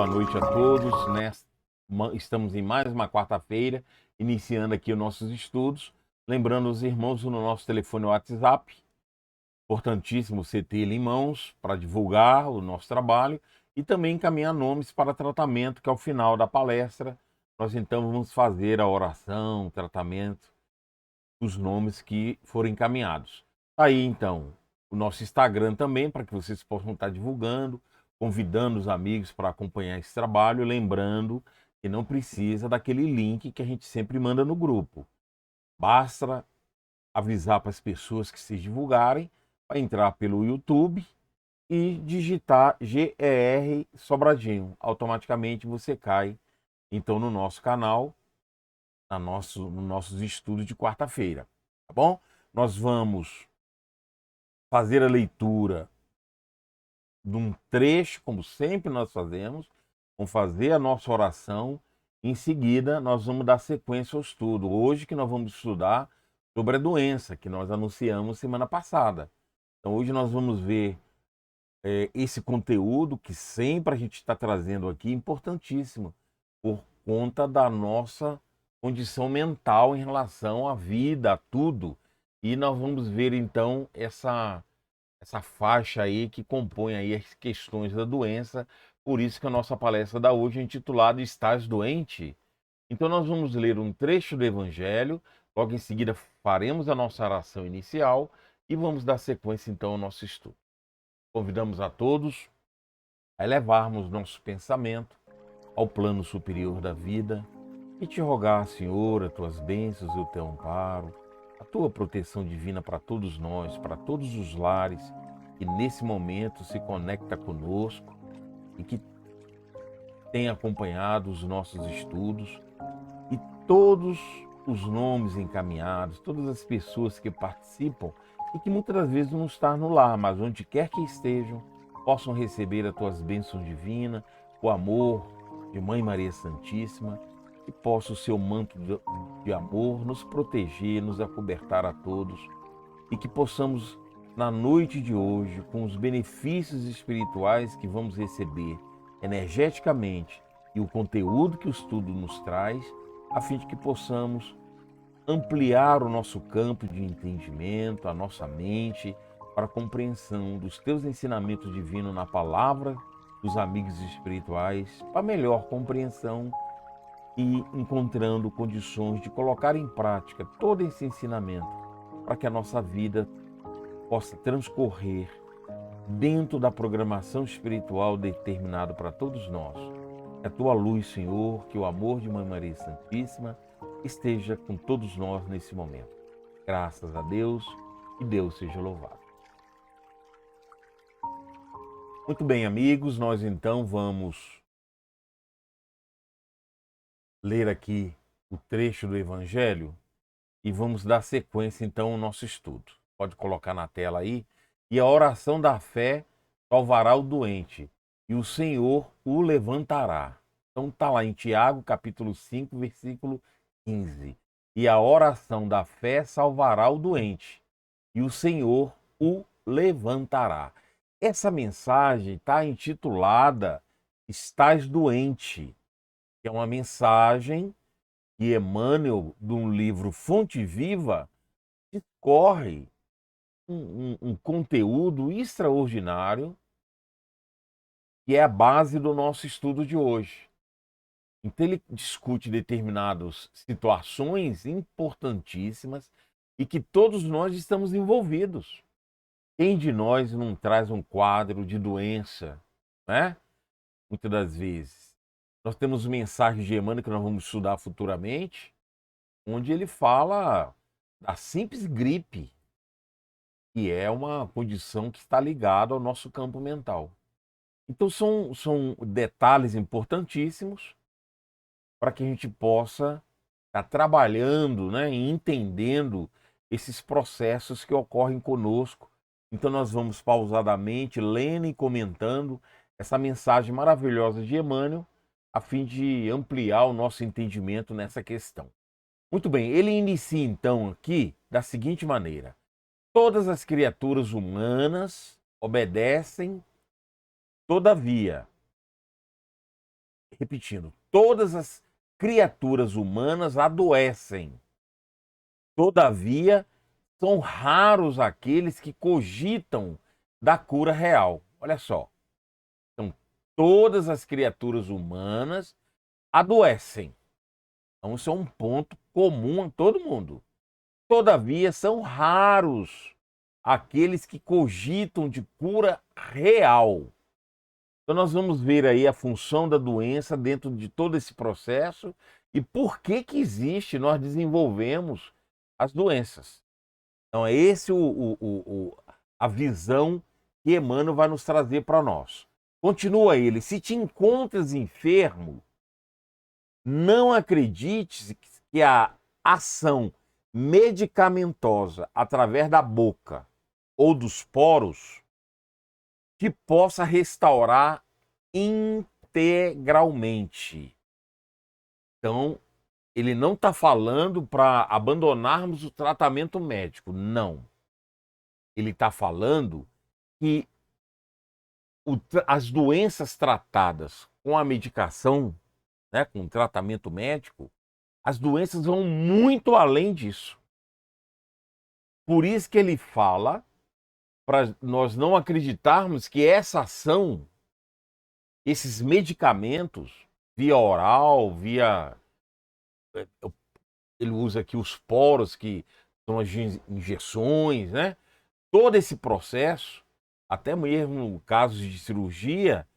boa noite a todos, né? Estamos em mais uma quarta-feira, iniciando aqui os nossos estudos. Lembrando os irmãos no nosso telefone WhatsApp, importantíssimo você ter ele em mãos para divulgar o nosso trabalho e também encaminhar nomes para tratamento, que ao final da palestra nós então vamos fazer a oração, o tratamento dos nomes que foram encaminhados. Aí então o nosso Instagram também, para que vocês possam estar divulgando, convidando os amigos para acompanhar esse trabalho, lembrando que não precisa daquele link que a gente sempre manda no grupo. Basta avisar para as pessoas que se divulgarem, para entrar pelo YouTube e digitar GER Sobradinho. Automaticamente você cai então no nosso canal, nos nossos estudos de quarta-feira, tá bom? Nós vamos fazer a leitura de um trecho, como sempre nós fazemos, vamos fazer a nossa oração, em seguida nós vamos dar sequência ao estudo. Hoje que nós vamos estudar sobre a doença que nós anunciamos semana passada. Então hoje nós vamos ver esse conteúdo que sempre a gente está trazendo aqui, importantíssimo, por conta da nossa condição mental em relação à vida, a tudo. E nós vamos ver então essa faixa aí que compõe aí as questões da doença. Por isso que a nossa palestra da hoje é intitulada Estás Doente? Então nós vamos ler um trecho do Evangelho, logo em seguida faremos a nossa oração inicial e vamos dar sequência então ao nosso estudo. Convidamos a todos a elevarmos nosso pensamento ao plano superior da vida e te rogar, Senhor, as tuas bênçãos e o teu amparo, a tua proteção divina para todos nós, para todos os lares que nesse momento se conecta conosco e que tem acompanhado os nossos estudos e todos os nomes encaminhados, todas as pessoas que participam e que muitas das vezes não estão no lar, mas onde quer que estejam, possam receber as tuas bênçãos divinas, o amor de Mãe Maria Santíssima, e possa o seu manto de amor nos proteger, nos acobertar a todos, e que possamos, na noite de hoje, com os benefícios espirituais que vamos receber energeticamente e o conteúdo que o estudo nos traz, a fim de que possamos ampliar o nosso campo de entendimento, a nossa mente, para a compreensão dos teus ensinamentos divinos na palavra dos amigos espirituais, para melhor compreensão e encontrando condições de colocar em prática todo esse ensinamento, para que a nossa vida possa transcorrer dentro da programação espiritual determinada para todos nós. Que a tua luz, Senhor, que o amor de Mãe Maria Santíssima esteja com todos nós nesse momento. Graças a Deus e Deus seja louvado. Muito bem, amigos, nós então vamos ler aqui o trecho do Evangelho e vamos dar sequência então ao nosso estudo. Pode colocar na tela aí. E a oração da fé salvará o doente, e o Senhor o levantará. Então está lá em Tiago, capítulo 5, versículo 15. E a oração da fé salvará o doente, e o Senhor o levantará. Essa mensagem está intitulada Estás Doente, que é uma mensagem que Emmanuel, de um livro Fonte Viva, discorre um conteúdo extraordinário que é a base do nosso estudo de hoje. Então ele discute determinadas situações importantíssimas e que todos nós estamos envolvidos. Quem de nós não traz um quadro de doença, né? Muitas das vezes. Nós temos mensagens de Emmanuel que nós vamos estudar futuramente, onde ele fala da simples gripe, que é uma condição que está ligada ao nosso campo mental. Então são detalhes importantíssimos para que a gente possa estar trabalhando, né, e entendendo esses processos que ocorrem conosco. Então nós vamos pausadamente lendo e comentando essa mensagem maravilhosa de Emmanuel, a fim de ampliar o nosso entendimento nessa questão. Muito bem, ele inicia então aqui da seguinte maneira: todas as criaturas humanas obedecem, todavia, repetindo, todas as criaturas humanas adoecem. Todavia, são raros aqueles que cogitam da cura real. Olha só. Então, todas as criaturas humanas adoecem. Então, isso é um ponto comum a todo mundo. Todavia, são raros aqueles que cogitam de cura real. Então, nós vamos ver aí a função da doença dentro de todo esse processo e por que existe, nós desenvolvemos as doenças. Então, é esse a visão que Emmanuel vai nos trazer para nós. Continua ele: se te encontras enfermo, não acredites que a ação medicamentosa através da boca ou dos poros te possa restaurar integralmente. Então, ele não está falando para abandonarmos o tratamento médico, não. Ele está falando que as doenças tratadas com a medicação, né, com o tratamento médico, as doenças vão muito além disso. Por isso que ele fala para nós não acreditarmos que essa ação, esses medicamentos, via oral, via... Ele usa aqui os poros, que são as injeções, né? Todo esse processo, até mesmo casos de cirurgia,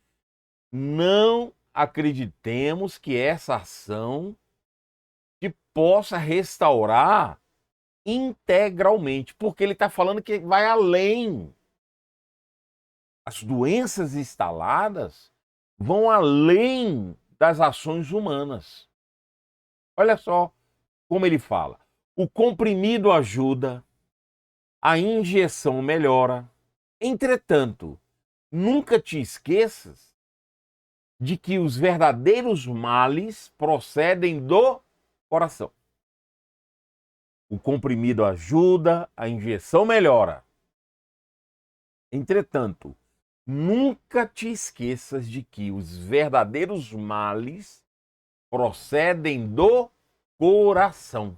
não acreditemos que essa ação te possa restaurar integralmente, porque ele está falando que vai além. As doenças instaladas vão além das ações humanas. Olha só como ele fala: o comprimido ajuda, a injeção melhora. Entretanto, nunca te esqueças de que os verdadeiros males procedem do coração. O comprimido ajuda, a injeção melhora. Entretanto, nunca te esqueças de que os verdadeiros males procedem do coração.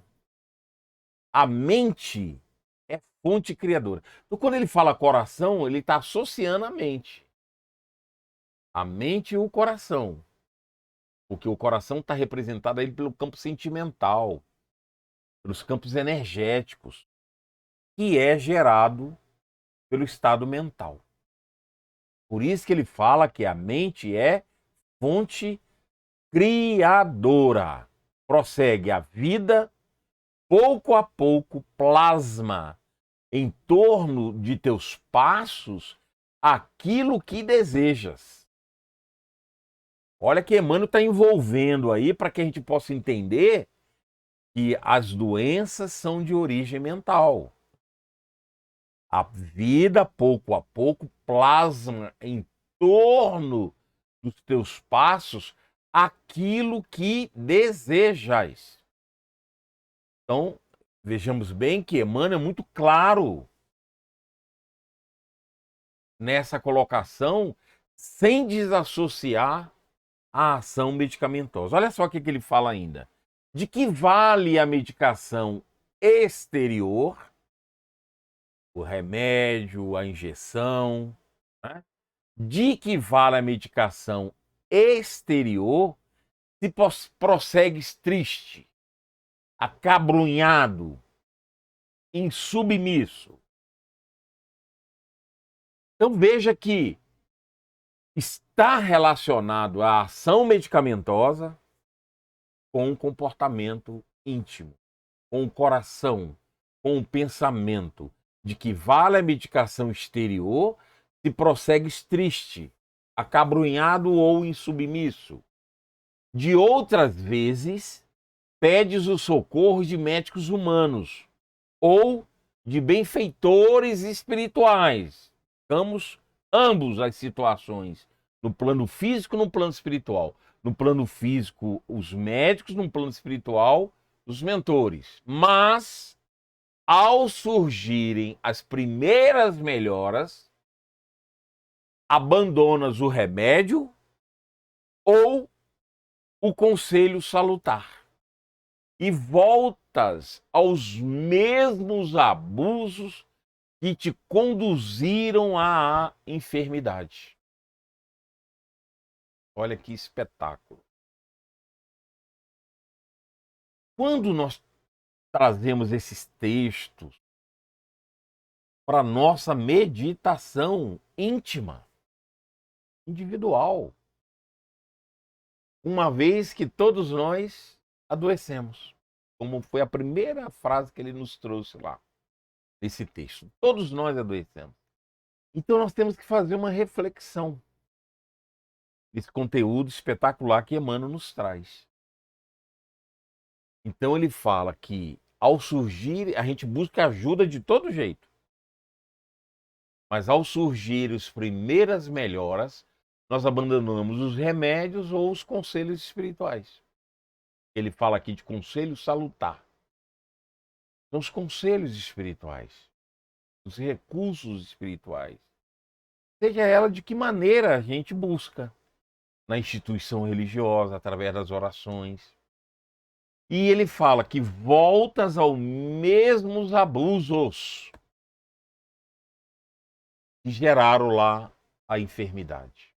A mente é fonte criadora. Então, quando ele fala coração, ele está associando a mente. A mente e o coração. Porque o coração está representado aí pelo campo sentimental, pelos campos energéticos, que é gerado pelo estado mental. Por isso que ele fala que a mente é fonte criadora. Prossegue: a vida, pouco a pouco, plasma em torno de teus passos aquilo que desejas. Olha que Emmanuel está envolvendo aí para que a gente possa entender que as doenças são de origem mental. A vida, pouco a pouco, plasma em torno dos teus passos aquilo que desejas. Então, vejamos bem que Emmanuel é muito claro nessa colocação, sem desassociar a ação medicamentosa. Olha só o que ele fala ainda: de que vale a medicação exterior, o remédio, a injeção, né? De que vale a medicação exterior se prossegues triste, acabrunhado, insubmisso? Então veja que está relacionado à ação medicamentosa com o comportamento íntimo, com o coração, com o pensamento. De que vale a medicação exterior se prossegues triste, acabrunhado ou insubmisso. De outras vezes, pedes o socorro de médicos humanos ou de benfeitores espirituais. Ficamos ambos as situações, no plano físico e no plano espiritual. No plano físico, os médicos; no plano espiritual, os mentores. Mas, ao surgirem as primeiras melhoras, abandonas o remédio ou o conselho salutar e voltas aos mesmos abusos que te conduziram à enfermidade. Olha que espetáculo. Quando nós trazemos esses textos para nossa meditação íntima, individual, uma vez que todos nós adoecemos, como foi a primeira frase que ele nos trouxe lá, nesse texto. Todos nós adoecemos. Então nós temos que fazer uma reflexão desse conteúdo espetacular que Emmanuel nos traz. Então ele fala que ao surgir, a gente busca ajuda de todo jeito. Mas ao surgir as primeiras melhoras, nós abandonamos os remédios ou os conselhos espirituais. Ele fala aqui de conselho salutar. São os conselhos espirituais, os recursos espirituais. Seja ela de que maneira a gente busca. Na instituição religiosa, através das orações. E ele fala que voltas aos mesmos abusos que geraram lá a enfermidade.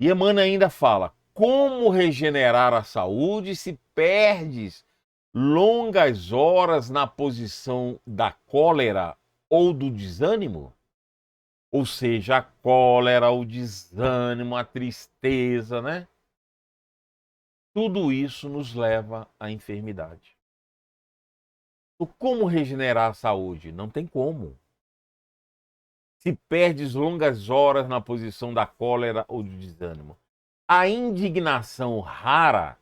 E Emmanuel ainda fala, como regenerar a saúde se perdes longas horas na posição da cólera ou do desânimo? Ou seja, a cólera, o desânimo, a tristeza, né? Tudo isso nos leva à enfermidade. Como regenerar a saúde? Não tem como. Se perdes longas horas na posição da cólera ou do desânimo. A indignação rara,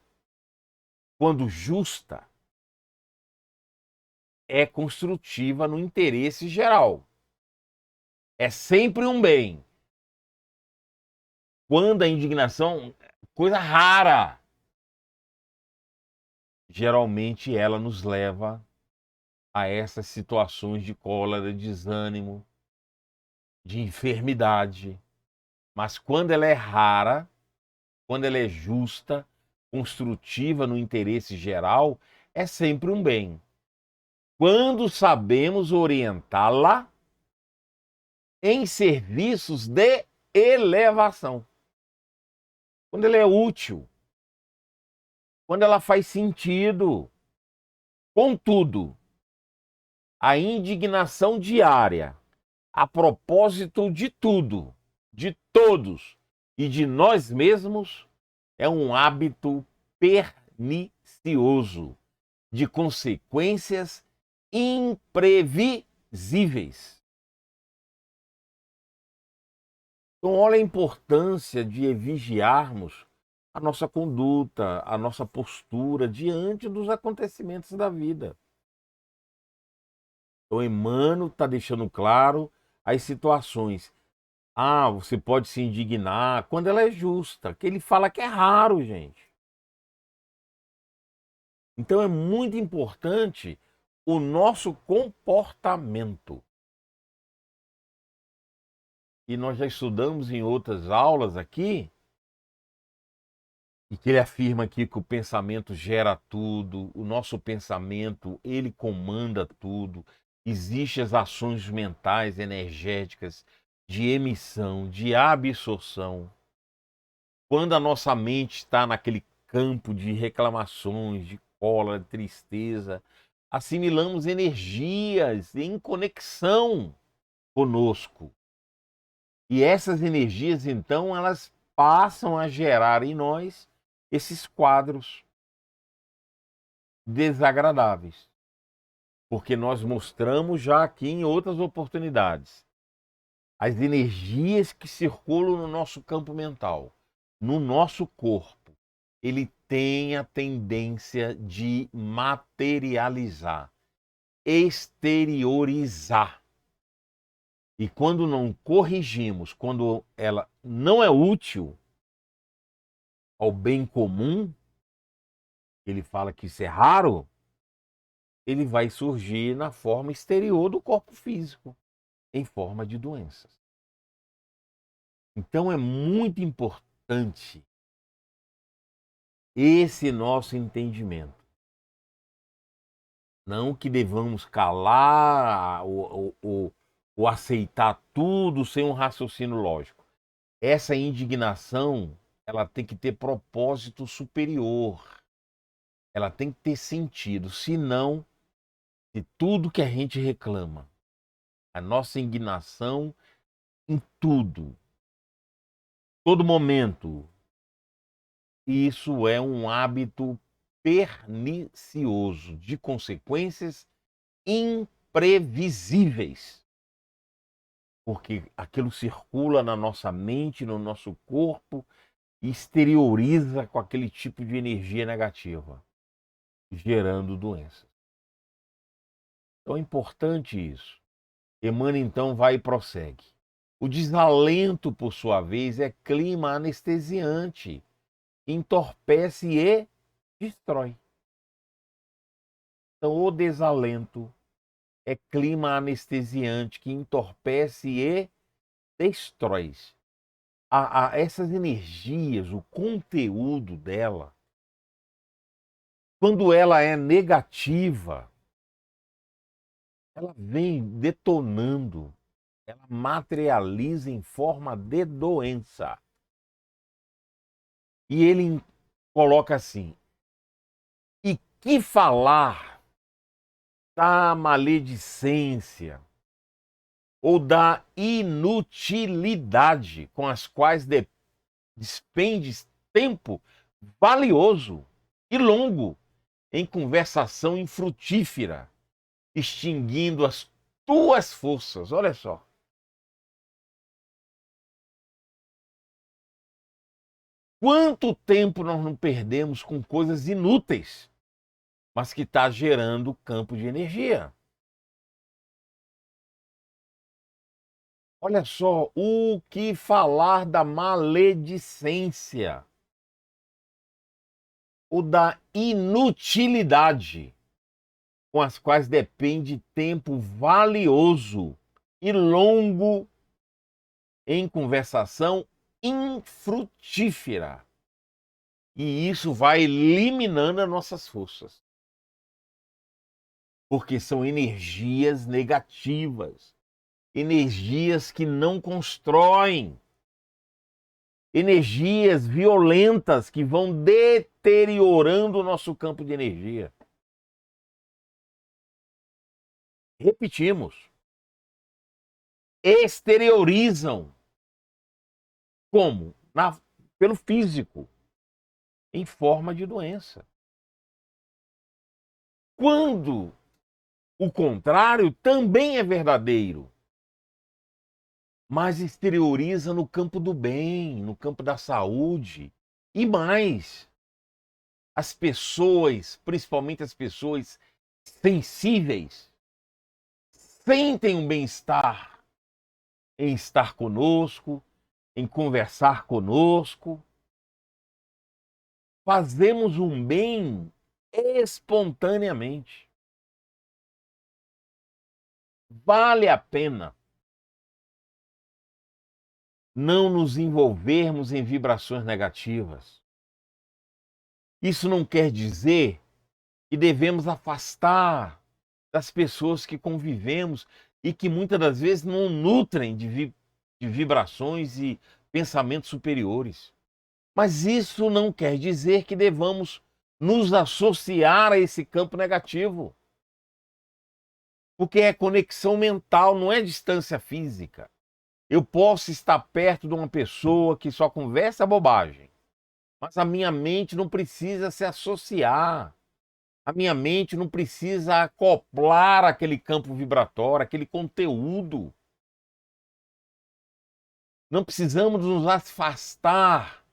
quando justa, é construtiva no interesse geral. É sempre um bem. Quando a indignação, coisa rara, geralmente ela nos leva a essas situações de cólera, de desânimo, de enfermidade. Mas quando ela é rara, quando ela é justa, construtiva no interesse geral, é sempre um bem. Quando sabemos orientá-la em serviços de elevação. Quando ela é útil. Quando ela faz sentido. Contudo, a indignação diária a propósito de tudo, de todos e de nós mesmos é um hábito pernicioso, de consequências imprevisíveis. Então, olha a importância de vigiarmos a nossa conduta, a nossa postura diante dos acontecimentos da vida. Então, Emmanuel está deixando claro as situações. Ah, você pode se indignar quando ela é justa, que ele fala que é raro, gente. Então é muito importante o nosso comportamento. E nós já estudamos em outras aulas aqui, e que ele afirma aqui que o pensamento gera tudo, o nosso pensamento, ele comanda tudo. Existem as ações mentais, energéticas, de emissão, de absorção. Quando a nossa mente está naquele campo de reclamações, de cólera, de tristeza, assimilamos energias em conexão conosco. E essas energias, então, elas passam a gerar em nós esses quadros desagradáveis. Porque nós mostramos já aqui em outras oportunidades as energias que circulam no nosso campo mental, no nosso corpo. Ele tem a tendência de materializar, exteriorizar. E quando não corrigimos, quando ela não é útil ao bem comum, ele fala que isso é raro, ele vai surgir na forma exterior do corpo físico, em forma de doenças. Então é muito importante esse nosso entendimento. Não que devamos calar ou aceitar tudo sem um raciocínio lógico. Essa indignação, ela tem que ter propósito superior. Ela tem que ter sentido. Senão, de tudo que a gente reclama, a nossa indignação em tudo, todo momento, isso é um hábito pernicioso, de consequências imprevisíveis. Porque aquilo circula na nossa mente, no nosso corpo, e exterioriza com aquele tipo de energia negativa, gerando doenças. Então é importante isso. Emmanuel então vai e prossegue. O desalento, por sua vez, é clima anestesiante, entorpece e destrói. Então, o desalento é clima anestesiante que entorpece e destrói. Essas energias, o conteúdo dela, quando ela é negativa, ela vem detonando, ela materializa em forma de doença. E ele coloca assim: e que falar da maledicência ou da inutilidade com as quais despendes tempo valioso e longo em conversação infrutífera, extinguindo as tuas forças. Olha só. Quanto tempo nós não perdemos com coisas inúteis, mas que está gerando campo de energia. Olha só, o que falar da maledicência ou da inutilidade com as quais depende tempo valioso e longo em conversação infrutífera. E isso vai eliminando as nossas forças. Porque são energias negativas, energias que não constroem, energias violentas que vão deteriorando o nosso campo de energia. Repetimos, exteriorizam. Como? Pelo físico, em forma de doença. Quando o contrário também é verdadeiro, mas exterioriza no campo do bem, no campo da saúde. E mais, as pessoas, principalmente as pessoas sensíveis, sentem um bem-estar em estar conosco, em conversar conosco. Fazemos um bem espontaneamente. Vale a pena não nos envolvermos em vibrações negativas. Isso não quer dizer que devemos afastar das pessoas que convivemos e que muitas das vezes não nutrem de vibrações e pensamentos superiores. Mas isso não quer dizer que devamos nos associar a esse campo negativo. Porque é conexão mental, não é distância física. Eu posso estar perto de uma pessoa que só conversa bobagem, mas a minha mente não precisa se associar. A minha mente não precisa acoplar aquele campo vibratório, aquele conteúdo. Não precisamos nos afastar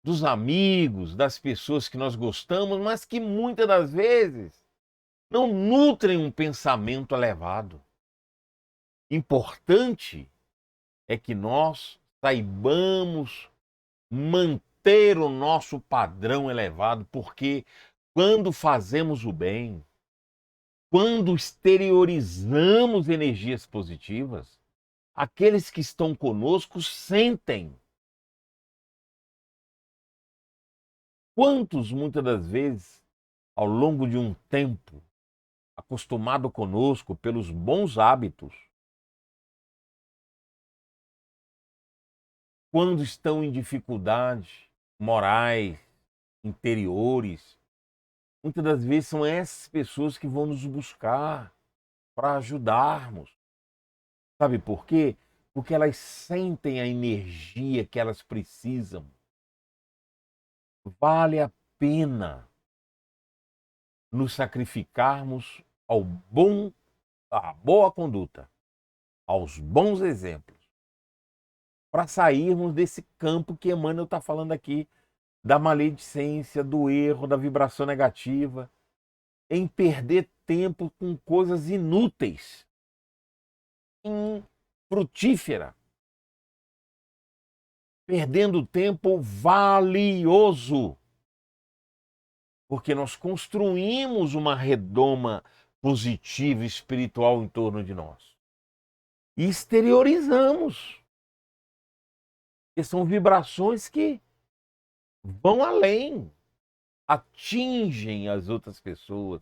dos amigos, das pessoas que nós gostamos, mas que muitas das vezes não nutrem um pensamento elevado. Importante é que nós saibamos manter o nosso padrão elevado, porque quando fazemos o bem, quando exteriorizamos energias positivas, aqueles que estão conosco sentem. Quantos, muitas das vezes, ao longo de um tempo, acostumado conosco pelos bons hábitos, quando estão em dificuldades morais, interiores, muitas das vezes são essas pessoas que vão nos buscar para ajudarmos. Sabe por quê? Porque elas sentem a energia que elas precisam. Vale a pena nos sacrificarmos à boa conduta, aos bons exemplos, para sairmos desse campo que Emmanuel está falando aqui, da maledicência, do erro, da vibração negativa, em perder tempo com coisas inúteis, infrutífera, perdendo tempo valioso, porque nós construímos uma redoma positiva espiritual em torno de nós e exteriorizamos, que são vibrações que vão além, atingem as outras pessoas,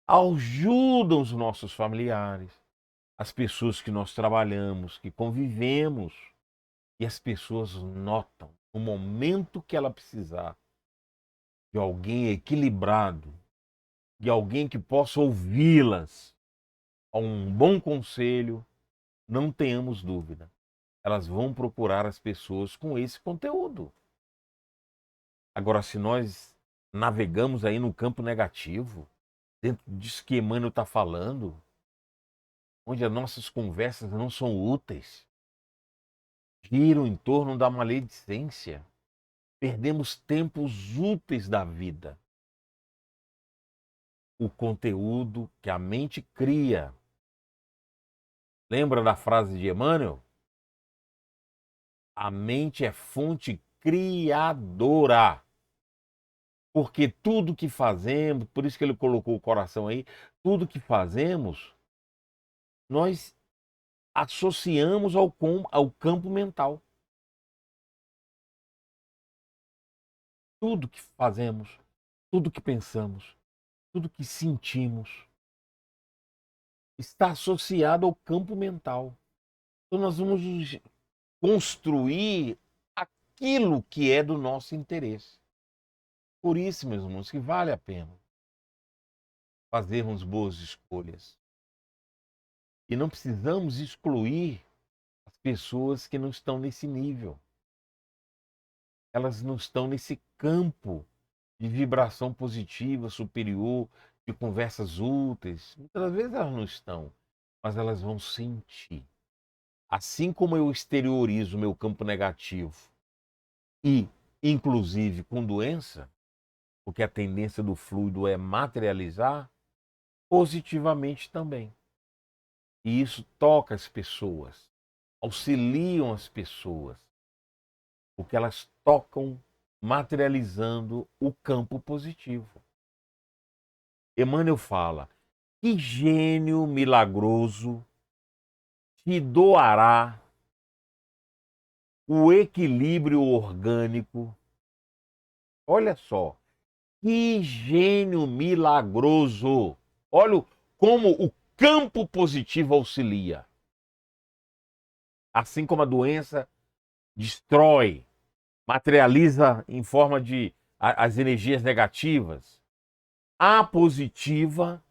ajudam os nossos familiares, as pessoas que nós trabalhamos, que convivemos, e as pessoas notam no momento que ela precisar de alguém equilibrado, de alguém que possa ouvi-las, a um bom conselho, não tenhamos dúvida, elas vão procurar as pessoas com esse conteúdo. Agora, se nós navegamos aí no campo negativo, dentro disso que Emmanuel está falando, onde as nossas conversas não são úteis, giram em torno da maledicência, perdemos tempos úteis da vida. O conteúdo que a mente cria. Lembra da frase de Emmanuel? A mente é fonte criadora. Porque tudo que fazemos, por isso que ele colocou o coração aí, tudo que fazemos, nós associamos ao campo mental. Tudo que fazemos, tudo que pensamos, tudo que sentimos, está associado ao campo mental. Então nós vamos construir aquilo que é do nosso interesse. Por isso, meus irmãos, que vale a pena fazermos boas escolhas. E não precisamos excluir as pessoas que não estão nesse nível. Elas não estão nesse campo de vibração positiva, superior, de conversas úteis. Muitas vezes elas não estão, mas elas vão sentir. Assim como eu exteriorizo o meu campo negativo e, inclusive, com doença, porque a tendência do fluido é materializar, positivamente também. E isso toca as pessoas, auxiliam as pessoas, porque elas tocam materializando o campo positivo. Emmanuel fala: que gênio milagroso te doará o equilíbrio orgânico. Olha só, que gênio milagroso! Olha como o campo positivo auxilia. Assim como a doença destrói, materializa em forma de as energias negativas, a positiva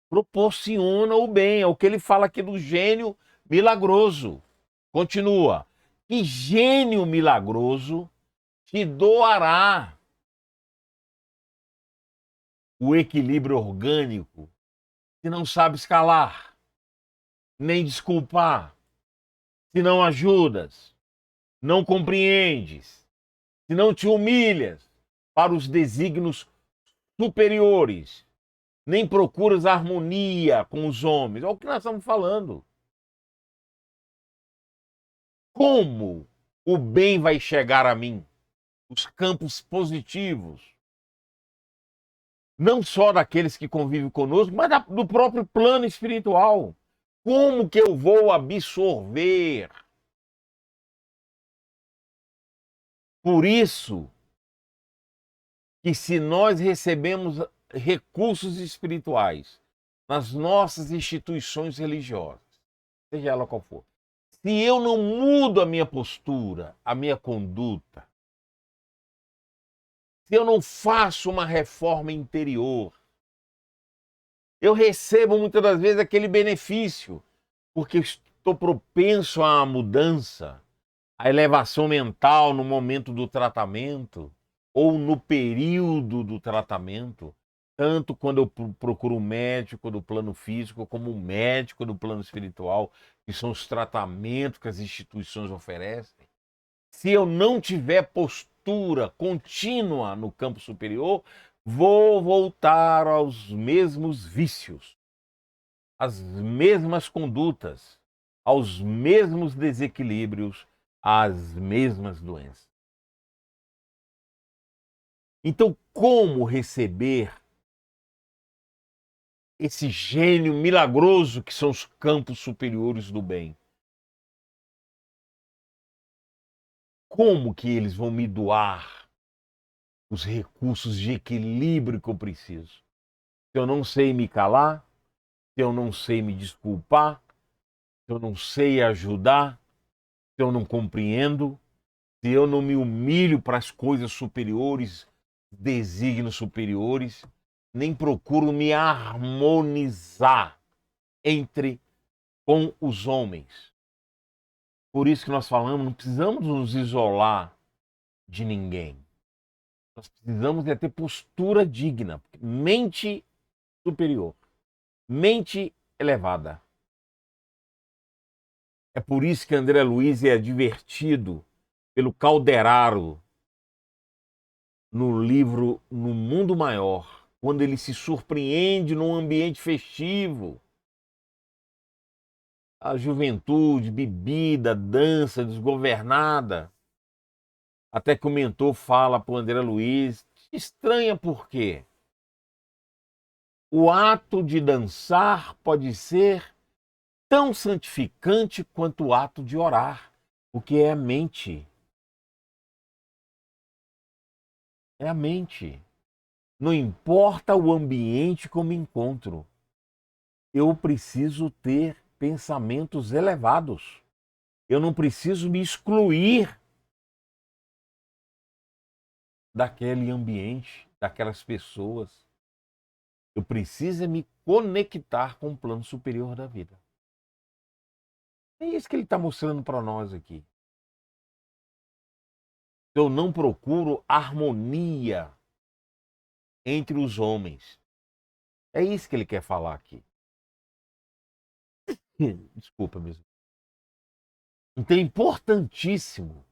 proporciona o bem. É o que ele fala aqui do gênio milagroso. Continua. Que gênio milagroso te doará o equilíbrio orgânico se não sabe escalar, nem desculpar, se não ajudas, não compreendes, se não te humilhas para os desígnios superiores, nem procuras harmonia com os homens. É o que nós estamos falando. Como o bem vai chegar a mim? Os campos positivos. Não só daqueles que convivem conosco, mas do próprio plano espiritual. Como que eu vou absorver? Por isso que se nós recebemos recursos espirituais nas nossas instituições religiosas, seja ela qual for, se eu não mudo a minha postura, a minha conduta, se eu não faço uma reforma interior, eu recebo muitas das vezes aquele benefício, porque estou propenso à mudança, à elevação mental no momento do tratamento ou no período do tratamento, tanto quando eu procuro um médico do plano físico, como um médico do plano espiritual, que são os tratamentos que as instituições oferecem. Se eu não tiver postura contínua no campo superior, vou voltar aos mesmos vícios, às mesmas condutas, aos mesmos desequilíbrios, às mesmas doenças. Então, como receber esse gênio milagroso que são os campos superiores do bem? Como que eles vão me doar os recursos de equilíbrio que eu preciso? Se eu não sei me calar, se eu não sei me desculpar, se eu não sei ajudar, se eu não compreendo, se eu não me humilho para as coisas superiores, desígnios superiores, nem procuro me harmonizar com os homens. Por isso que nós falamos, não precisamos nos isolar de ninguém. Nós precisamos ter postura digna, mente superior, mente elevada. É por isso que André Luiz é advertido pelo Calderaro no livro No Mundo Maior, quando ele se surpreende num ambiente festivo. A juventude, bebida, dança, desgovernada. Até que o mentor fala para o André Luiz, estranha por quê? O ato de dançar pode ser tão santificante quanto o ato de orar, porque é a mente. É a mente. Não importa o ambiente que eu me encontro, eu preciso ter pensamentos elevados. Eu não preciso me excluir daquele ambiente, daquelas pessoas. Eu preciso me conectar com o plano superior da vida. É isso que ele está mostrando para nós aqui. Eu não procuro harmonia entre os homens. É isso que ele quer falar aqui. Desculpa mesmo. Então é importantíssimo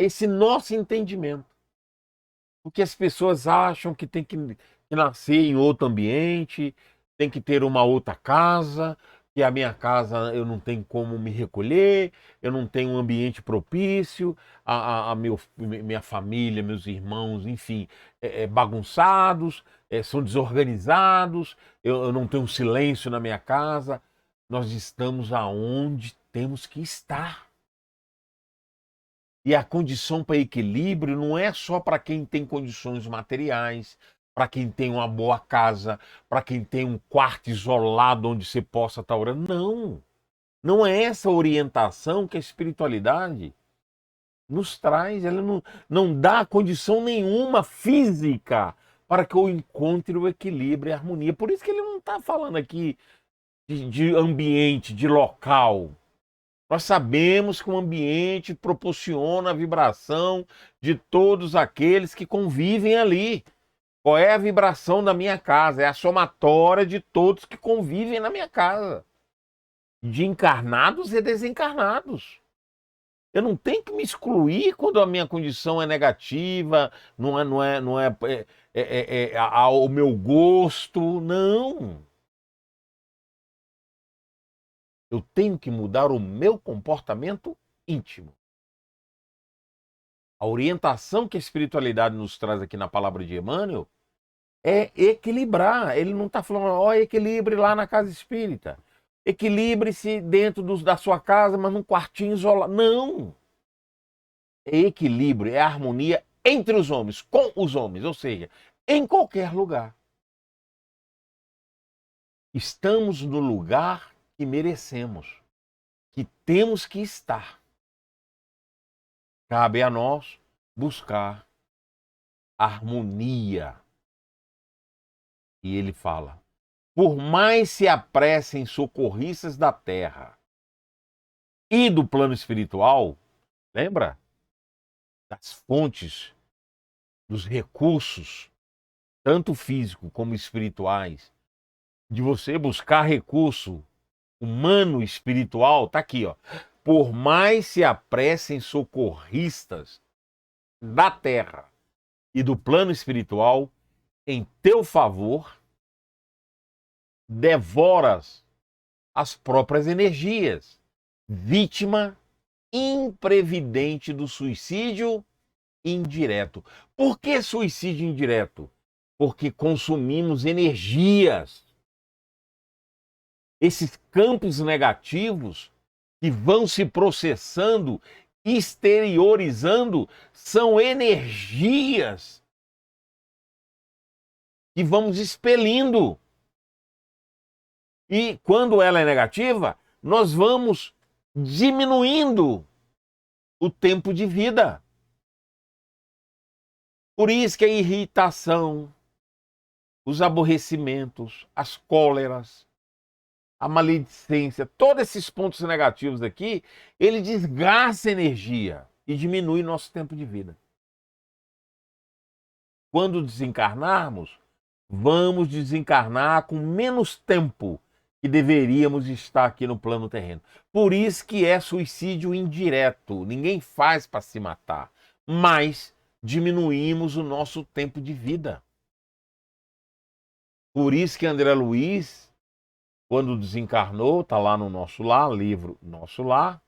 esse nosso entendimento. Porque as pessoas acham que tem que nascer em outro ambiente, tem que ter uma outra casa, que a minha casa eu não tenho como me recolher, eu não tenho um ambiente propício, minha família, meus irmãos, enfim, bagunçados, são desorganizados, eu não tenho silêncio na minha casa. Nós estamos aonde temos que estar. E a condição para equilíbrio não é só para quem tem condições materiais, para quem tem uma boa casa, para quem tem um quarto isolado onde você possa estar orando. Não. Não é essa orientação que a espiritualidade nos traz. Ela não dá condição nenhuma física para que eu encontre o equilíbrio e a harmonia. Por isso que ele não está falando aqui de ambiente, de local. Nós sabemos que o ambiente proporciona a vibração de todos aqueles que convivem ali. Qual é a vibração da minha casa? É a somatória de todos que convivem na minha casa. De encarnados e desencarnados. Eu não tenho que me excluir quando a minha condição é negativa, não é ao meu gosto, não. Eu tenho que mudar o meu comportamento íntimo. A orientação que a espiritualidade nos traz aqui na palavra de Emmanuel é equilibrar. Ele não está falando, ó, equilibre lá na casa espírita. Equilibre-se dentro da sua casa, mas num quartinho isolado. Não! É equilíbrio, é harmonia entre os homens, com os homens, ou seja, em qualquer lugar. Estamos no lugar que merecemos, que temos que estar. Cabe a nós buscar harmonia. E ele fala: por mais se apressem socorristas da terra e do plano espiritual, lembra? Das fontes, dos recursos, tanto físico como espirituais, de você buscar recurso humano, espiritual, tá aqui, ó. Por mais se apressem socorristas da terra e do plano espiritual, em teu favor, devoras as próprias energias, vítima imprevidente do suicídio indireto. Por que suicídio indireto? Porque consumimos energias. Esses campos negativos que vão se processando, exteriorizando, são energias que vamos expelindo. E quando ela é negativa, nós vamos diminuindo o tempo de vida. Por isso que a irritação, os aborrecimentos, as cóleras, a maledicência, todos esses pontos negativos aqui, ele desgasta a energia e diminui nosso tempo de vida. Quando desencarnarmos, vamos desencarnar com menos tempo que deveríamos estar aqui no plano terreno. Por isso que é suicídio indireto. Ninguém faz para se matar, mas diminuímos o nosso tempo de vida. Por isso que André Luiz, quando desencarnou, está lá no Nosso Lar, livro Nosso Lar,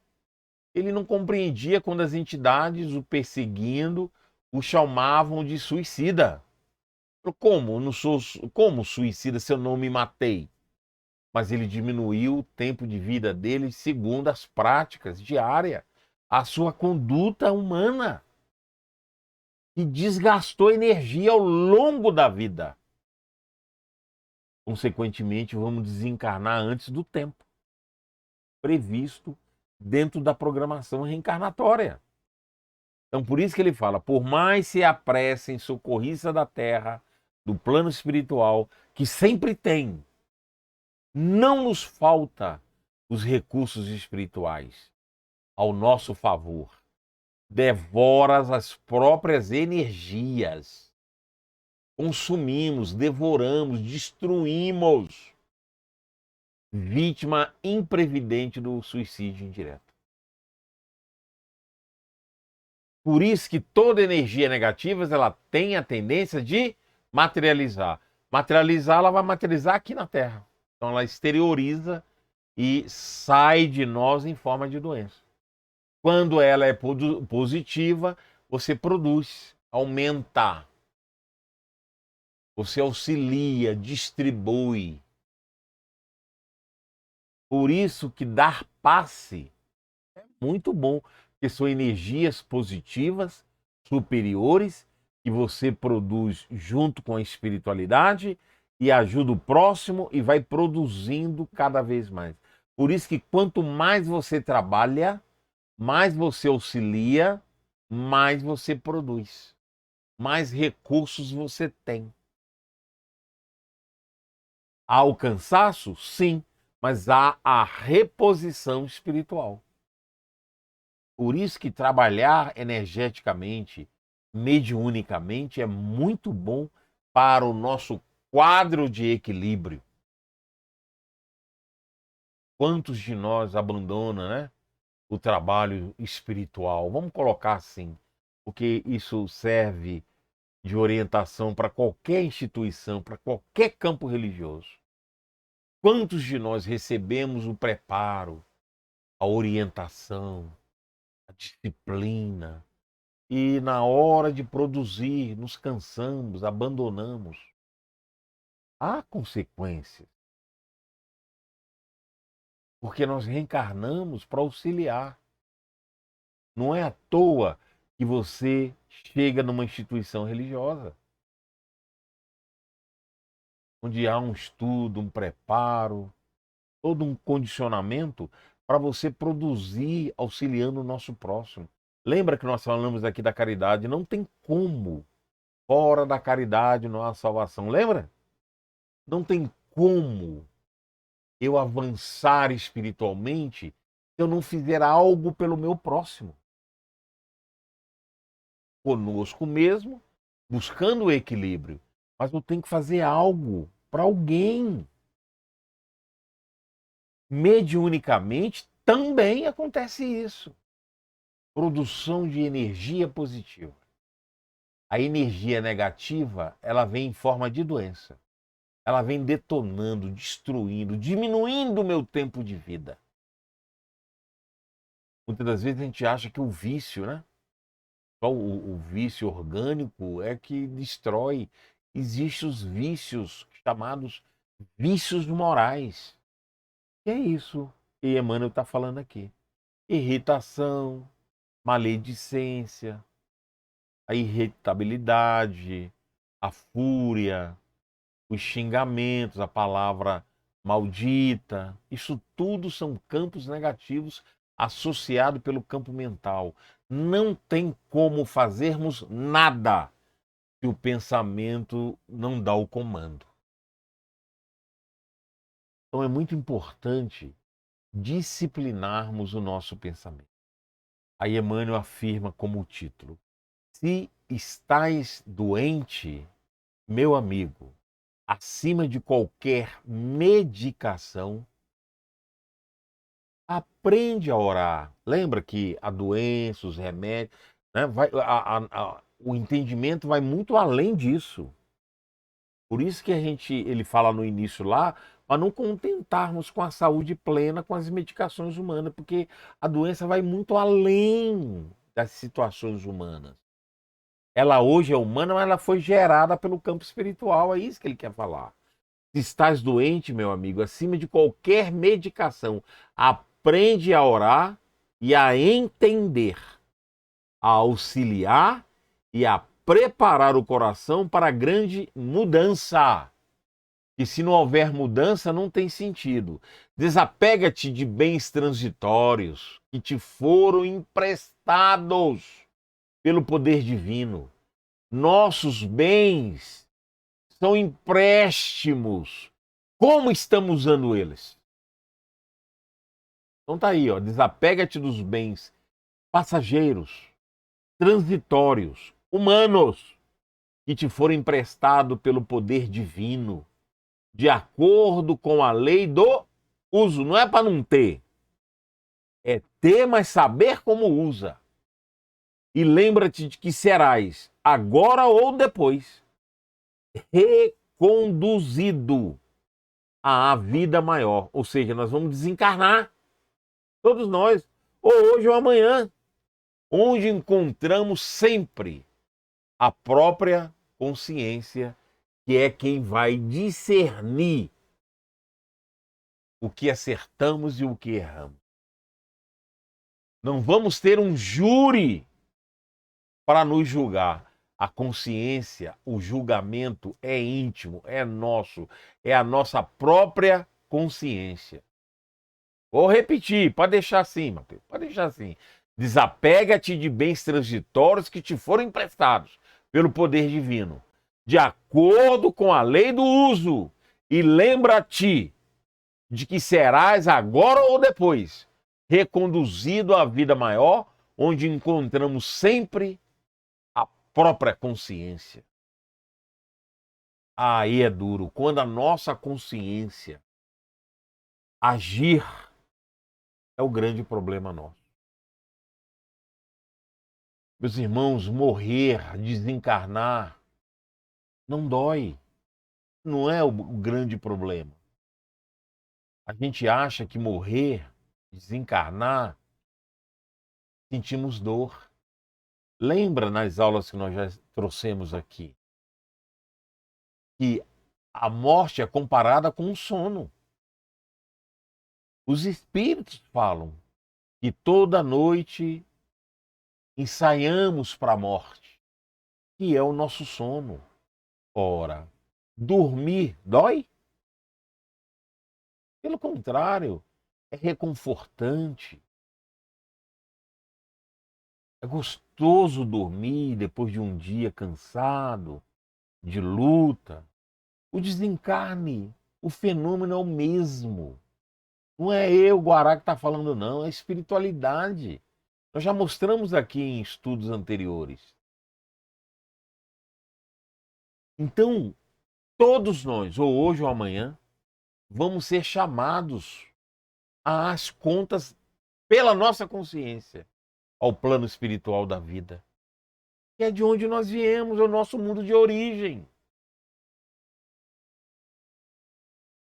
ele não compreendia quando as entidades o perseguindo o chamavam de suicida. Como? Eu não sou como suicida se eu não me matei? Mas ele diminuiu o tempo de vida dele segundo as práticas diárias, a sua conduta humana, que desgastou energia ao longo da vida. Consequentemente, vamos desencarnar antes do tempo previsto dentro da programação reencarnatória. Então, por isso que ele fala: por mais se apressem socorristas da terra, do plano espiritual, que sempre tem, não nos falta os recursos espirituais ao nosso favor. Devoras as próprias energias. Consumimos, devoramos, destruímos. Vítima imprevidente do suicídio indireto. Por isso que toda energia negativa ela tem a tendência de materializar. Materializar, ela vai materializar aqui na Terra. Então ela exterioriza e sai de nós em forma de doença. Quando ela é positiva, você produz, aumenta. Você auxilia, distribui. Por isso que dar passe é muito bom, porque são energias positivas, superiores, que você produz junto com a espiritualidade e ajuda o próximo e vai produzindo cada vez mais. Por isso que quanto mais você trabalha, mais você auxilia, mais você produz, mais recursos você tem. Há o cansaço? Sim, mas há a reposição espiritual. Por isso que trabalhar energeticamente, mediunicamente, é muito bom para o nosso quadro de equilíbrio. Quantos de nós abandonam, né, o trabalho espiritual? Vamos colocar assim, porque isso serve de orientação para qualquer instituição, para qualquer campo religioso. Quantos de nós recebemos o preparo, a orientação, a disciplina, e na hora de produzir nos cansamos, abandonamos? Há consequências, porque nós reencarnamos para auxiliar. Não é à toa que você chega numa instituição religiosa, onde há um estudo, um preparo, todo um condicionamento para você produzir auxiliando o nosso próximo. Lembra que nós falamos aqui da caridade? Não tem como. Fora da caridade não há salvação. Lembra? Não tem como eu avançar espiritualmente se eu não fizer algo pelo meu próximo. Conosco mesmo, buscando o equilíbrio. Mas eu tenho que fazer algo para alguém. Mediunicamente também acontece isso. Produção de energia positiva. A energia negativa, ela vem em forma de doença. Ela vem detonando, destruindo, diminuindo o meu tempo de vida. Muitas das vezes a gente acha que o vício, né? Só o vício orgânico é que destrói. Existem os vícios chamados vícios morais. E é isso que Emmanuel está falando aqui. Irritação, maledicência, a irritabilidade, a fúria, os xingamentos, a palavra maldita. Isso tudo são campos negativos associados pelo campo mental. Não tem como fazermos nada se o pensamento não dá o comando. Então é muito importante disciplinarmos o nosso pensamento. Aí Emmanuel afirma como título: se estais doente, meu amigo, acima de qualquer medicação, aprende a orar. Lembra que a doença, os remédios, né, o entendimento vai muito além disso. Por isso que ele fala no início lá, para não contentarmos com a saúde plena, com as medicações humanas, porque a doença vai muito além das situações humanas. Ela hoje é humana, mas ela foi gerada pelo campo espiritual, é isso que ele quer falar. Se estás doente, meu amigo, acima de qualquer medicação, aprende a orar e a entender, a auxiliar e a preparar o coração para a grande mudança. E se não houver mudança, não tem sentido. Desapega-te de bens transitórios que te foram emprestados pelo poder divino. Nossos bens são empréstimos. Como estamos usando eles? Então tá aí, ó, desapega-te dos bens passageiros, transitórios, humanos, que te foram emprestados pelo poder divino, de acordo com a lei do uso. Não é para não ter. É ter, mas saber como usa. E lembra-te de que serás, agora ou depois, reconduzido à vida maior. Ou seja, nós vamos desencarnar, todos nós, ou hoje ou amanhã, onde encontramos sempre a própria consciência, que é quem vai discernir o que acertamos e o que erramos. Não vamos ter um júri para nos julgar. A consciência, o julgamento é íntimo, é nosso, é a nossa própria consciência. Vou repetir, pode deixar assim, Mateus, pode deixar assim. Desapega-te de bens transitórios que te foram emprestados pelo poder divino, de acordo com a lei do uso, e lembra-te de que serás agora ou depois reconduzido à vida maior, onde encontramos sempre a própria consciência. Aí é duro, quando a nossa consciência agir, é o grande problema nosso. Meus irmãos, morrer, desencarnar, não dói. Não é o grande problema. A gente acha que morrer, desencarnar, sentimos dor. Lembra nas aulas que nós já trouxemos aqui, que a morte é comparada com um sono. Os espíritos falam que toda noite ensaiamos para a morte, que é o nosso sono. Ora, dormir dói? Pelo contrário, é reconfortante. É gostoso dormir depois de um dia cansado, de luta. O desencarne, o fenômeno é o mesmo. Não é eu, Guará, que está falando, não, é a espiritualidade. Nós já mostramos aqui em estudos anteriores. Então, todos nós, ou hoje ou amanhã, vamos ser chamados às contas pela nossa consciência ao plano espiritual da vida, que é de onde nós viemos, é o nosso mundo de origem.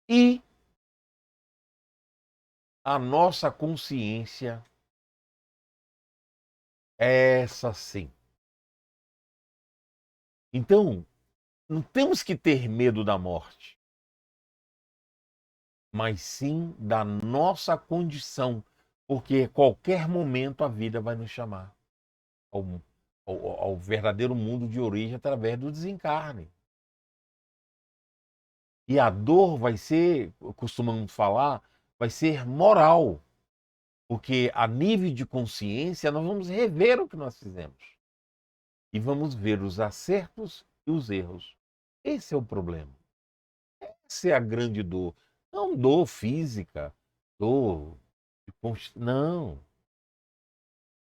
E a nossa consciência, essa sim. Então, não temos que ter medo da morte, mas sim da nossa condição, porque a qualquer momento a vida vai nos chamar ao verdadeiro mundo de origem através do desencarne. E a dor vai ser, costumamos falar, vai ser moral, porque a nível de consciência nós vamos rever o que nós fizemos e vamos ver os acertos e os erros. Esse é o problema. Essa é a grande dor. Não dor física, dor não.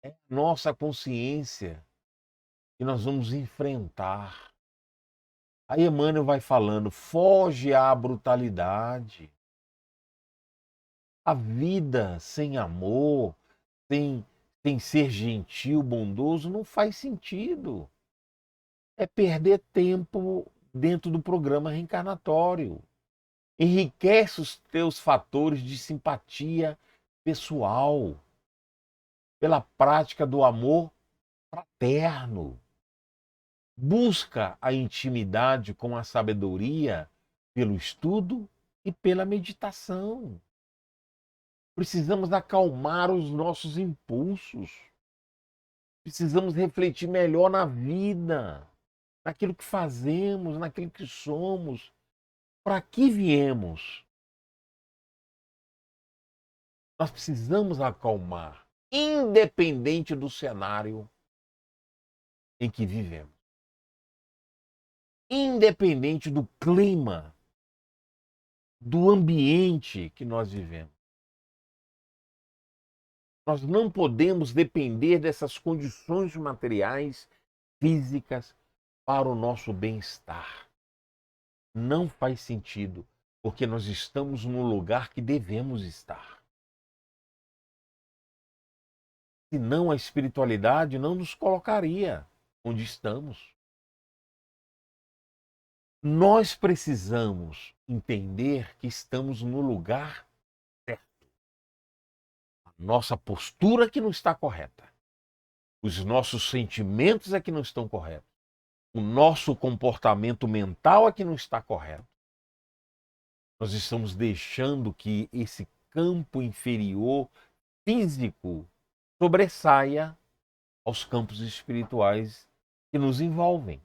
É a nossa consciência que nós vamos enfrentar. Aí Emmanuel vai falando, foge à brutalidade. A vida sem amor, sem ser gentil, bondoso, não faz sentido. É perder tempo dentro do programa reencarnatório. Enriquece os teus fatores de simpatia pessoal pela prática do amor fraterno. Busca a intimidade com a sabedoria pelo estudo e pela meditação. Precisamos acalmar os nossos impulsos. Precisamos refletir melhor na vida, naquilo que fazemos, naquilo que somos. Para que viemos? Nós precisamos acalmar, independente do cenário em que vivemos. Independente do clima, do ambiente que nós vivemos. Nós não podemos depender dessas condições materiais, físicas, para o nosso bem-estar. Não faz sentido, porque nós estamos no lugar que devemos estar. Senão a espiritualidade não nos colocaria onde estamos. Nós precisamos entender que estamos no lugar certo. A nossa postura que não está correta. Os nossos sentimentos é que não estão corretos. O nosso comportamento mental é que não está correto. Nós estamos deixando que esse campo inferior físico sobressaia aos campos espirituais que nos envolvem.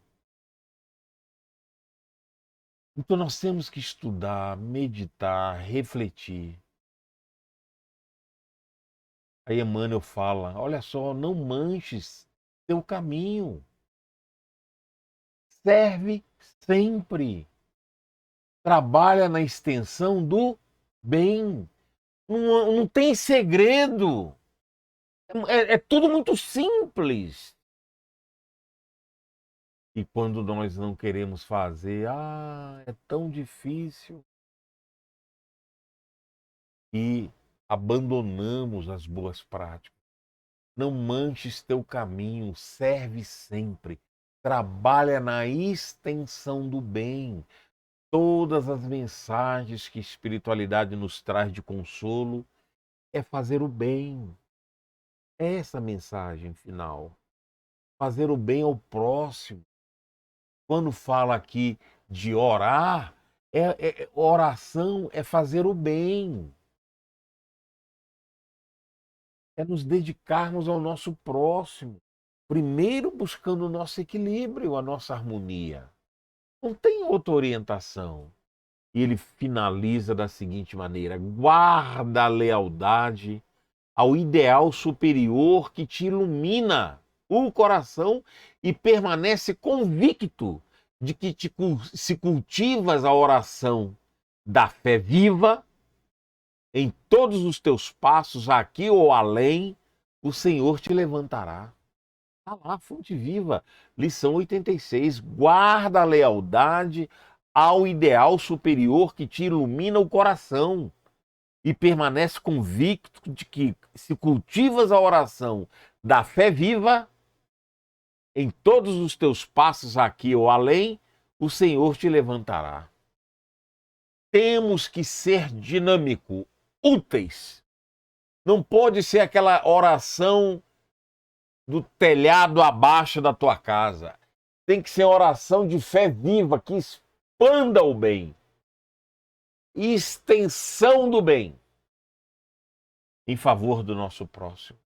Então nós temos que estudar, meditar, refletir. Aí Emmanuel fala, olha só, não manches teu caminho. Serve sempre. Trabalha na extensão do bem. Não tem segredo. É tudo muito simples. E quando nós não queremos fazer, é tão difícil. E abandonamos as boas práticas. Não manches teu caminho, serve sempre. Trabalha na extensão do bem. Todas as mensagens que a espiritualidade nos traz de consolo é fazer o bem. É essa a mensagem final. Fazer o bem ao próximo. Quando fala aqui de orar, oração é fazer o bem. É nos dedicarmos ao nosso próximo. Primeiro buscando o nosso equilíbrio, a nossa harmonia. Não tem outra orientação. E ele finaliza da seguinte maneira: guarda a lealdade ao ideal superior que te ilumina o coração e permanece convicto de que se cultivas a oração da fé viva, em todos os teus passos, aqui ou além, o Senhor te levantará. Está lá, Fonte Viva, lição 86. Guarda a lealdade ao ideal superior que te ilumina o coração e permanece convicto de que, se cultivas a oração da fé viva, em todos os teus passos aqui ou além, o Senhor te levantará. Temos que ser dinâmico, úteis. Não pode ser aquela oração do telhado abaixo da tua casa. Tem que ser oração de fé viva, que expanda o bem. Extensão do bem em favor do nosso próximo.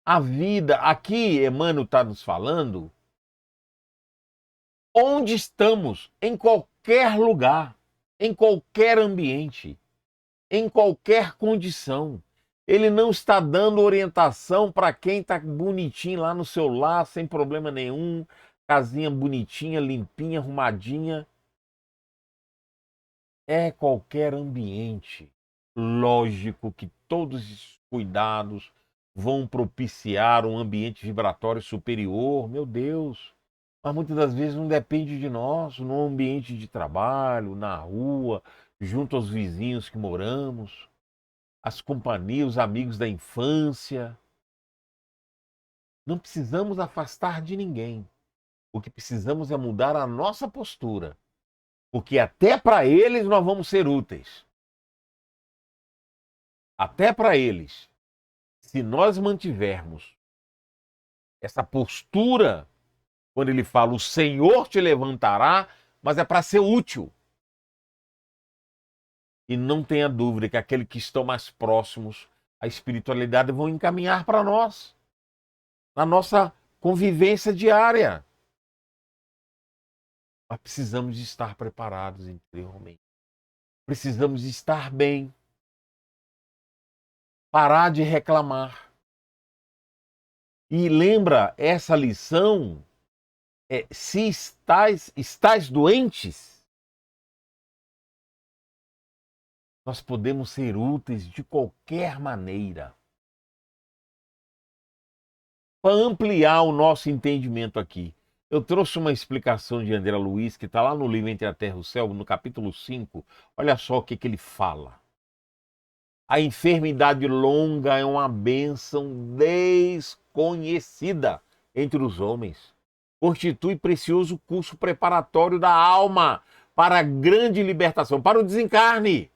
A vida, aqui Emmanuel está nos falando, onde estamos, em qualquer lugar, em qualquer ambiente, em qualquer condição. Ele não está dando orientação para quem está bonitinho lá no seu lar, sem problema nenhum, casinha bonitinha, limpinha, arrumadinha. É qualquer ambiente. Lógico que todos os cuidados vão propiciar um ambiente vibratório superior, meu Deus. Mas muitas das vezes não depende de nós, no ambiente de trabalho, na rua, junto aos vizinhos que moramos, as companhias, os amigos da infância. Não precisamos afastar de ninguém. O que precisamos é mudar a nossa postura, porque até para eles nós vamos ser úteis. Até para eles, se nós mantivermos essa postura, quando ele fala o Senhor te levantará, mas é para ser útil. E não tenha dúvida que aqueles que estão mais próximos à espiritualidade vão encaminhar para nós, na nossa convivência diária. Mas precisamos estar preparados interiormente. Precisamos estar bem. Parar de reclamar. E lembra essa lição, se estás doentes, nós podemos ser úteis de qualquer maneira. Para ampliar o nosso entendimento aqui, eu trouxe uma explicação de André Luiz, que está lá no livro Entre a Terra e o Céu, no capítulo 5. Olha só o que ele fala. A enfermidade longa é uma bênção desconhecida entre os homens. Constitui precioso curso preparatório da alma para a grande libertação, para o desencarne.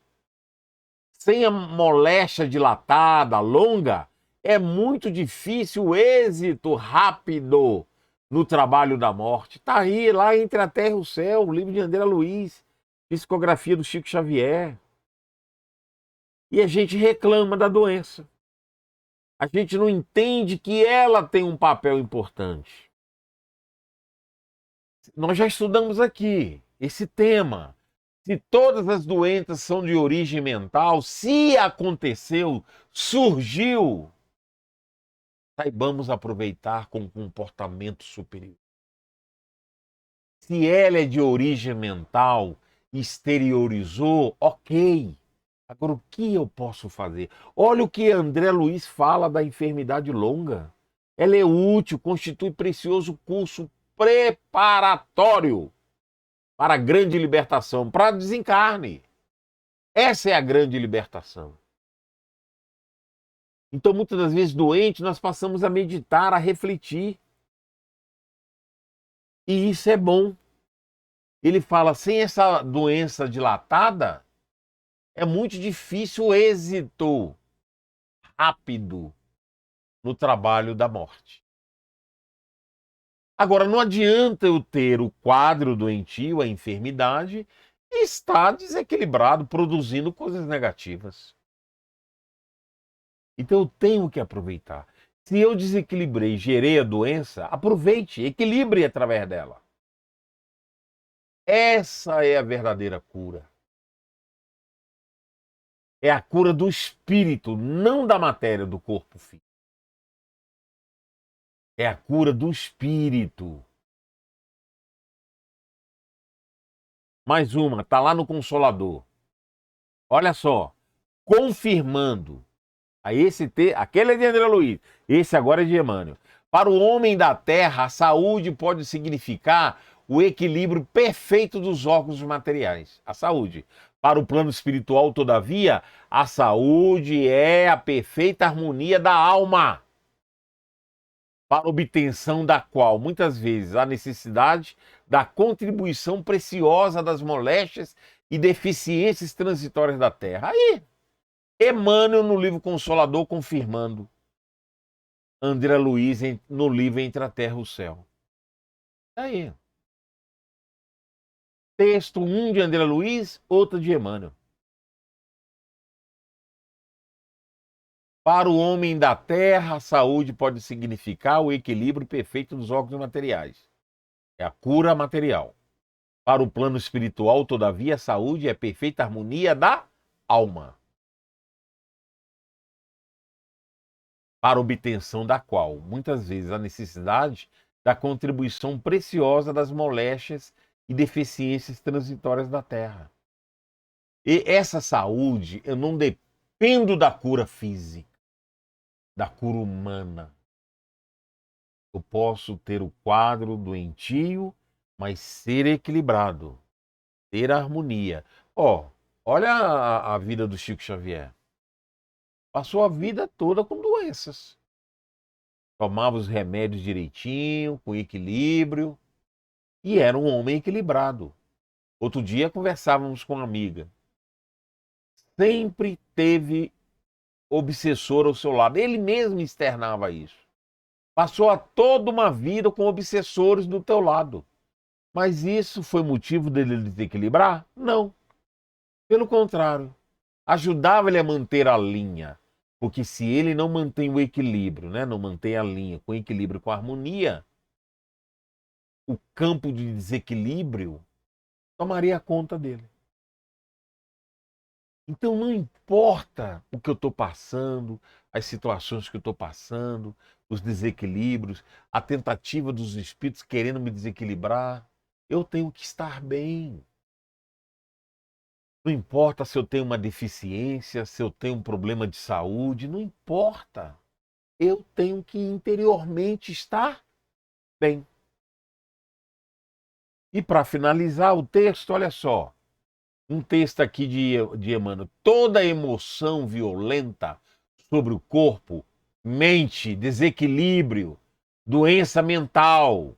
Sem a moléstia dilatada, longa, é muito difícil o êxito rápido no trabalho da morte. Está aí, lá Entre a Terra e o Céu, o livro de André Luiz, psicografia do Chico Xavier. E a gente reclama da doença. A gente não entende que ela tem um papel importante. Nós já estudamos aqui esse tema. Se todas as doenças são de origem mental, se aconteceu, surgiu, saibamos aproveitar com comportamento superior. Se ela é de origem mental, exteriorizou, ok. Agora, o que eu posso fazer? Olha o que André Luiz fala da enfermidade longa. Ela é útil, constitui precioso curso preparatório para a grande libertação, para desencarne. Essa é a grande libertação. Então, muitas das vezes, doentes, nós passamos a meditar, a refletir. E isso é bom. Ele fala, sem essa doença dilatada, é muito difícil o êxito rápido no trabalho da morte. Agora, não adianta eu ter o quadro doentio, a enfermidade, e estar desequilibrado, produzindo coisas negativas. Então eu tenho que aproveitar. Se eu desequilibrei, gerei a doença, aproveite, equilibre através dela. Essa é a verdadeira cura. É a cura do espírito, não da matéria do corpo físico. É a cura do espírito. Mais uma, tá lá no Consolador. Olha só, confirmando. Aquele é de André Luiz, esse agora é de Emmanuel. Para o homem da terra, a saúde pode significar o equilíbrio perfeito dos órgãos materiais. A saúde. Para o plano espiritual, todavia, a saúde é a perfeita harmonia da alma, para obtenção da qual, muitas vezes, há necessidade da contribuição preciosa das moléstias e deficiências transitórias da terra. Aí, Emmanuel, no livro Consolador, confirmando André Luiz no livro Entre a Terra e o Céu. Aí. Texto um de André Luiz, outro de Emmanuel. Para o homem da terra, a saúde pode significar o equilíbrio perfeito dos órgãos materiais. É a cura material. Para o plano espiritual, todavia, a saúde é a perfeita harmonia da alma, para obtenção da qual, muitas vezes, a necessidade da contribuição preciosa das moléstias e deficiências transitórias da terra. E essa saúde, eu não dependo da cura física, da cura humana. Eu posso ter o quadro doentio, mas ser equilibrado, ter harmonia. Olha a vida do Chico Xavier. Passou a vida toda com doenças. Tomava os remédios direitinho, com equilíbrio, e era um homem equilibrado. Outro dia conversávamos com uma amiga. Sempre teve obsessor ao seu lado. Ele mesmo externava isso. Passou a toda uma vida com obsessores do teu lado. Mas isso foi motivo dele desequilibrar? Não. Pelo contrário. Ajudava ele a manter a linha. Porque se ele não mantém o equilíbrio, né? Não mantém a linha com equilíbrio, com harmonia, o campo de desequilíbrio tomaria conta dele. Então não importa o que eu estou passando, as situações que eu estou passando, os desequilíbrios, a tentativa dos espíritos querendo me desequilibrar, eu tenho que estar bem. Não importa se eu tenho uma deficiência, se eu tenho um problema de saúde, não importa. Eu tenho que interiormente estar bem. E para finalizar o texto, olha só. Um texto aqui de Emmanuel. Toda emoção violenta sobre o corpo, mente, desequilíbrio, doença mental,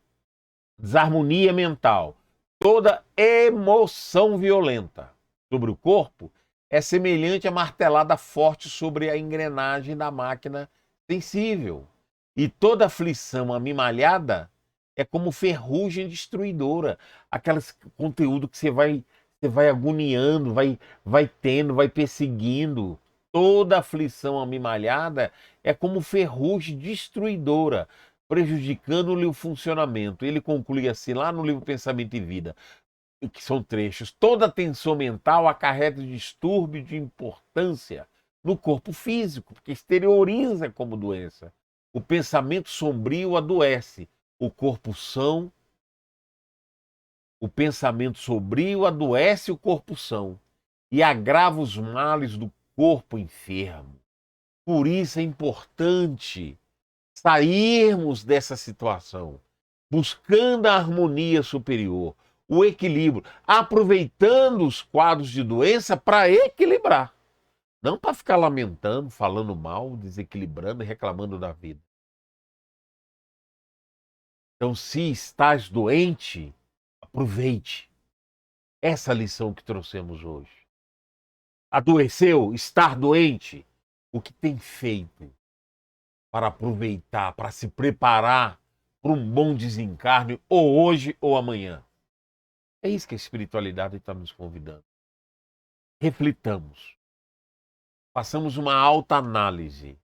desarmonia mental, toda emoção violenta sobre o corpo é semelhante a martelada forte sobre a engrenagem da máquina sensível. E toda aflição amimalhada é como ferrugem destruidora, aqueles conteúdo que você vai agoniando, vai tendo, vai perseguindo. Toda aflição amimalhada é como ferrugem destruidora, prejudicando-lhe o funcionamento. Ele conclui assim lá no livro Pensamento e Vida, que são trechos. Toda tensão mental acarreta distúrbio de importância no corpo físico, porque exterioriza como doença. O pensamento sombrio adoece, o corpo são. O pensamento sombrio adoece o corpo são e agrava os males do corpo enfermo. Por isso é importante sairmos dessa situação, buscando a harmonia superior, o equilíbrio, aproveitando os quadros de doença para equilibrar. Não para ficar lamentando, falando mal, desequilibrando e reclamando da vida. Então, se estás doente, aproveite. Essa lição que trouxemos hoje. Adoeceu, estar doente, o que tem feito para aproveitar, para se preparar para um bom desencarne, ou hoje ou amanhã? É isso que a espiritualidade está nos convidando. Reflitamos. Façamos uma alta análise,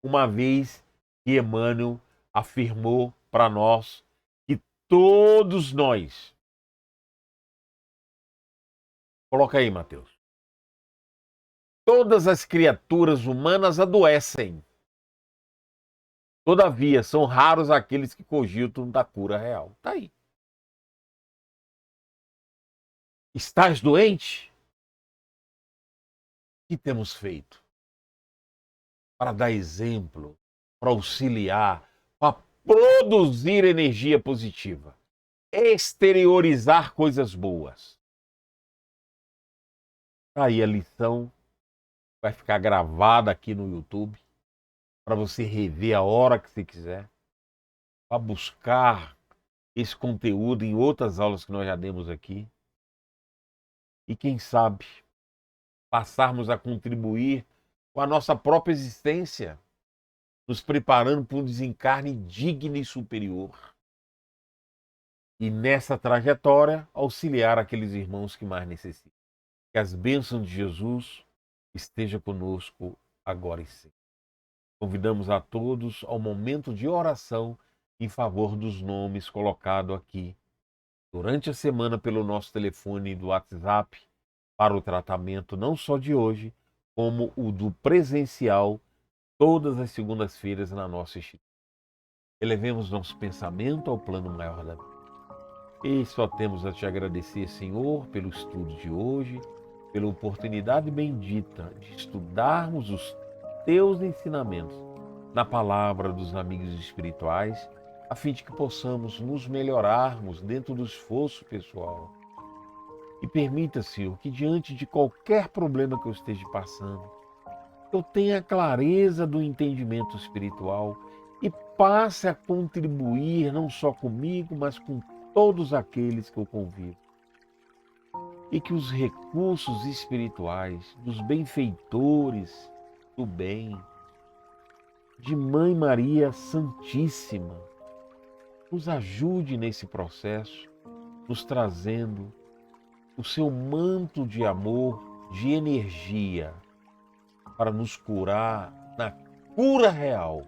uma vez que Emmanuel afirmou para nós que todos nós, coloca aí, Mateus, todas as criaturas humanas adoecem. Todavia, são raros aqueles que cogitam da cura real. Está aí. Estás doente? O que temos feito para dar exemplo, para auxiliar, para produzir energia positiva, exteriorizar coisas boas? Aí a lição vai ficar gravada aqui no YouTube para você rever a hora que você quiser, para buscar esse conteúdo em outras aulas que nós já demos aqui. E quem sabe passarmos a contribuir com a nossa própria existência, nos preparando para um desencarne digno e superior. E nessa trajetória, auxiliar aqueles irmãos que mais necessitam. Que as bênçãos de Jesus estejam conosco agora e sempre. Convidamos a todos ao momento de oração em favor dos nomes colocados aqui durante a semana pelo nosso telefone do WhatsApp para o tratamento não só de hoje, como o do presencial todas as segundas-feiras na nossa instituição. Elevemos nosso pensamento ao plano maior da vida. E só temos a te agradecer, Senhor, pelo estudo de hoje, pela oportunidade bendita de estudarmos os teus ensinamentos na palavra dos amigos espirituais, a fim de que possamos nos melhorarmos dentro do esforço pessoal. E permita, Senhor, que diante de qualquer problema que eu esteja passando, eu tenha clareza do entendimento espiritual e passe a contribuir não só comigo, mas com todos aqueles que eu convivo. E que os recursos espirituais dos benfeitores do bem, de Mãe Maria Santíssima, nos ajude nesse processo, nos trazendo o seu manto de amor, de energia, para nos curar na cura real,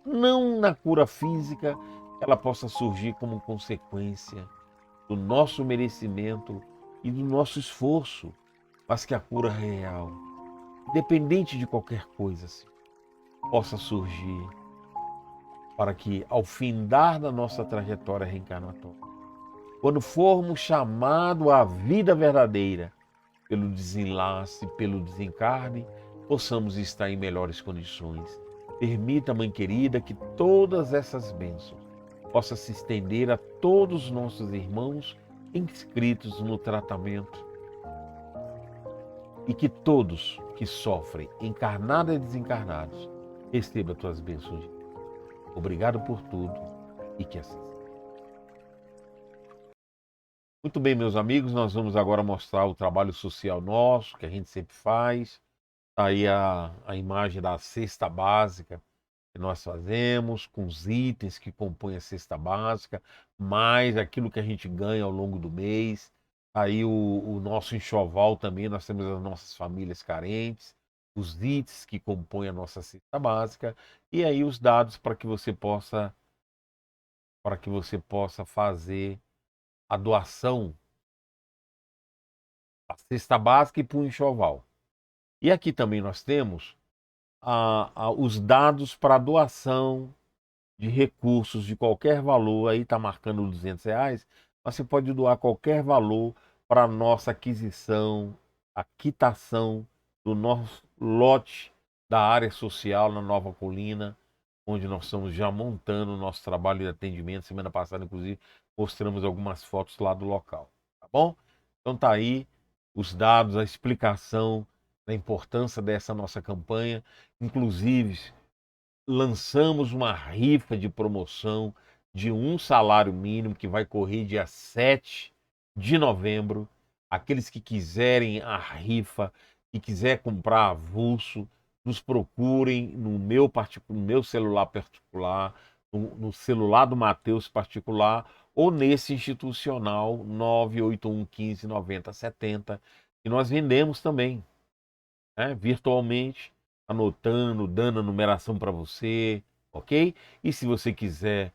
não na cura física, que ela possa surgir como consequência do nosso merecimento e do nosso esforço, mas que a cura real, independente de qualquer coisa, possa surgir para que, ao findar da nossa trajetória reencarnatória, quando formos chamados à vida verdadeira, pelo desenlace, pelo desencarne, possamos estar em melhores condições. Permita, Mãe querida, que todas essas bênçãos possam se estender a todos os nossos irmãos inscritos no tratamento e que todos que sofrem, encarnados e desencarnados, recebam tuas bênçãos. Obrigado por tudo e que assim seja. Muito bem, meus amigos, nós vamos agora mostrar o trabalho social nosso, que a gente sempre faz. Está aí a imagem da cesta básica que nós fazemos, com os itens que compõem a cesta básica, mais aquilo que a gente ganha ao longo do mês. Aí o nosso enxoval também, nós temos as nossas famílias carentes, os itens que compõem a nossa cesta básica, e aí os dados para que você possa fazer a doação da cesta básica e para o enxoval. E aqui também nós temos os dados para doação de recursos de qualquer valor. Aí está marcando R$ 200, mas você pode doar qualquer valor para a nossa aquisição, a quitação do nosso lote da área social na Nova Colina, onde nós estamos já montando o nosso trabalho de atendimento. Semana passada, inclusive, mostramos algumas fotos lá do local, tá bom? Então tá aí os dados, a explicação da importância dessa nossa campanha. Inclusive, lançamos uma rifa de promoção de um salário mínimo que vai correr dia 7 de novembro. Aqueles que quiserem a rifa, que quiser comprar avulso, nos procurem no meu celular particular, no celular do Mateus particular, ou nesse institucional 981 15 90 70, que nós vendemos também, né, virtualmente, anotando, dando a numeração para você, ok? E se você quiser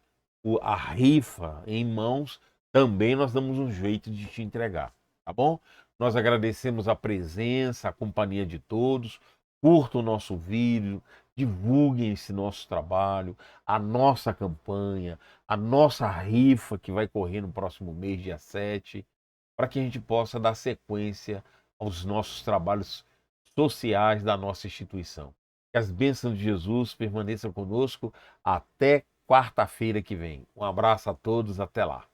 a rifa em mãos, também nós damos um jeito de te entregar, tá bom? Nós agradecemos a presença, a companhia de todos. Curtam o nosso vídeo, divulguem esse nosso trabalho, a nossa campanha, a nossa rifa que vai correr no próximo mês, dia 7, para que a gente possa dar sequência aos nossos trabalhos sociais da nossa instituição. Que as bênçãos de Jesus permaneçam conosco até quarta-feira que vem. Um abraço a todos, até lá.